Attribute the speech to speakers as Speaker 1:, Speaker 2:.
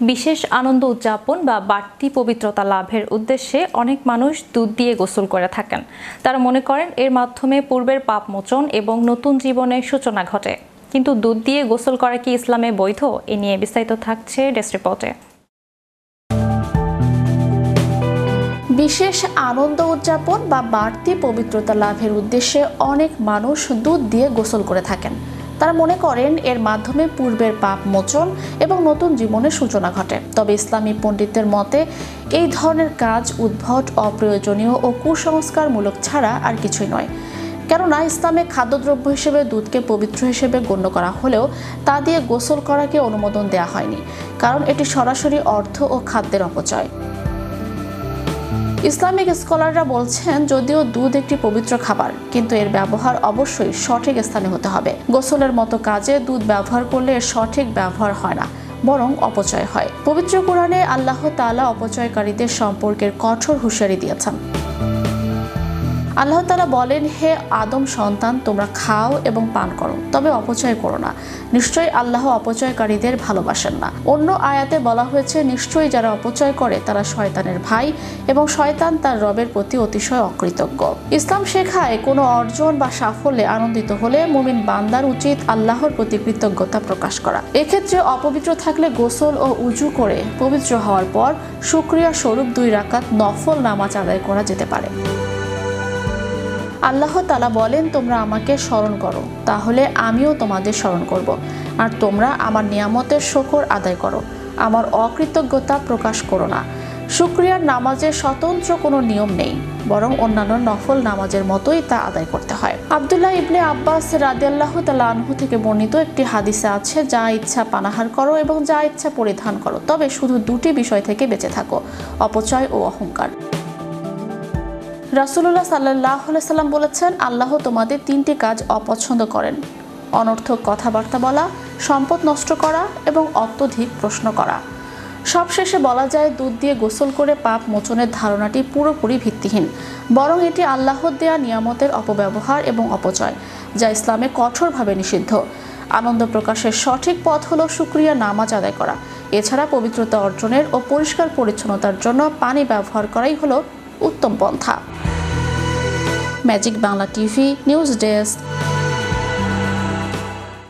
Speaker 1: বিশেষ আনন্দ উদযাপন বা বাড়তি পবিত্রতা লাভের উদ্দেশ্যে অনেক মানুষ দুধ দিয়ে গোসল করে থাকেন। তারা মনে করেন এর মাধ্যমে পূর্বের পাপ মোচন এবং নতুন জীবনের সূচনা ঘটে। কিন্তু দুধ দিয়ে গোসল করা কি ইসলামে বৈধ? এ নিয়ে বিস্তারিত থাকছে ডেস্ক রিপোর্টে।
Speaker 2: বিশেষ আনন্দ উদযাপন বা বাড়তি পবিত্রতা লাভের উদ্দেশ্যে অনেক মানুষ দুধ দিয়ে গোসল করে থাকেন। তারা মনে করেন এর মাধ্যমে পূর্বের পাপ মোচন এবং নতুন জীবনের সূচনা ঘটে। তবে ইসলামী পণ্ডিতদের মতে এই ধরনের কাজ উদ্ভট, অপ্রয়োজনীয় ও কুসংস্কারমূলক ছাড়া আর কিছুই নয়। কেননা ইসলামে খাদ্যদ্রব্য হিসেবে দুধকে পবিত্র হিসেবে গণ্য করা হলেও তা দিয়ে গোসল করাকে অনুমোদন দেওয়া হয়নি, কারণ এটি সরাসরি অর্থ ও খাদ্যের অপচয়। ইসলামিক স্কলাররা বলছেন, যদিও দুধ একটি পবিত্র খাবার, কিন্তু এর ব্যবহার অবশ্যই সঠিক স্থানে হতে হবে। গোসলের মতো কাজে দুধ ব্যবহার করলে এর সঠিক ব্যবহার হয় না, বরং অপচয় হয়। পবিত্র কোরআনে আল্লাহ তাআলা অপচয়কারীদের সম্পর্কের কঠোর হুঁশিয়ারি দিয়েছেন। আল্লাহ তাআলা বলেন, হে আদম সন্তান, তোমরা খাও এবং পান করো, তবে অপচয় করো না। নিশ্চয়ই আল্লাহ অপচয়কারীদের ভালোবাসেন না। অন্য আয়াতে বলা হয়েছে, নিশ্চয়ই যারা অপচয় করে তারা শয়তানের ভাই এবং শয়তান তার রবের প্রতি অতিশয় অকৃতজ্ঞ। ইসলাম শেখায় কোনো অর্জন বা সাফল্যে আনন্দিত হলে মুমিন বান্দার উচিত আল্লাহর প্রতি কৃতজ্ঞতা প্রকাশ করা। এক্ষেত্রে অপবিত্র থাকলে গোসল ও উজু করে পবিত্র হওয়ার পর শুকরিয়া স্বরূপ 2 রাকাত নফল নামাজ আদায় করা যেতে পারে। আল্লাহ তাআলা বলেন, তোমরা আমাকে স্মরণ করো, তাহলে আমিও তোমাদের স্মরণ করব, আর তোমরা আমার নিয়ামতের শুকর আদায় করো, আমার অকৃতজ্ঞতা প্রকাশ করো না। শুকরিয়ার নামাজের স্বতন্ত্র কোনো নিয়ম নেই, বরং অন্যান্য নফল নামাজের মতোই তা আদায় করতে হয়। আব্দুল্লাহ ইবনে আব্বাস রাদিয়াল্লাহু তাআলা আনহু থেকে বর্ণিত একটি হাদিসে আছে, যা ইচ্ছা পানাহার করো এবং যা ইচ্ছা পরিধান করো, তবে শুধু 2টি বিষয় থেকে বেঁচে থাকো, অপচয় ও অহংকার। রাসূলুল্লাহ সাল্লাল্লাহু আলাইহি সাল্লাম বলেছেন, আল্লাহ তোমাদের 3টি কাজ অপছন্দ করেন: অনর্থক কথাবার্তা বলা, সম্পদ নষ্ট করা এবং অত্যধিক প্রশ্ন করা। সবশেষে বলা যায়, দুধ দিয়ে গোসল করে পাপ মোচনের ধারণাটি পুরোপুরি ভিত্তিহীন, বরং এটি আল্লাহর দেয়া নিয়ামতের অপব্যবহার এবং অপচয়, যা ইসলামে কঠোরভাবে নিষিদ্ধ। আনন্দ প্রকাশের সঠিক পথ হলো শুকরিয়া নামাজ আদায় করা। এছাড়া পবিত্রতা অর্জনের ও পরিষ্কার পরিচ্ছন্নতার জন্য পানি ব্যবহার করাই হলো উত্তম পন্থা। Magic Bangla TV news desk.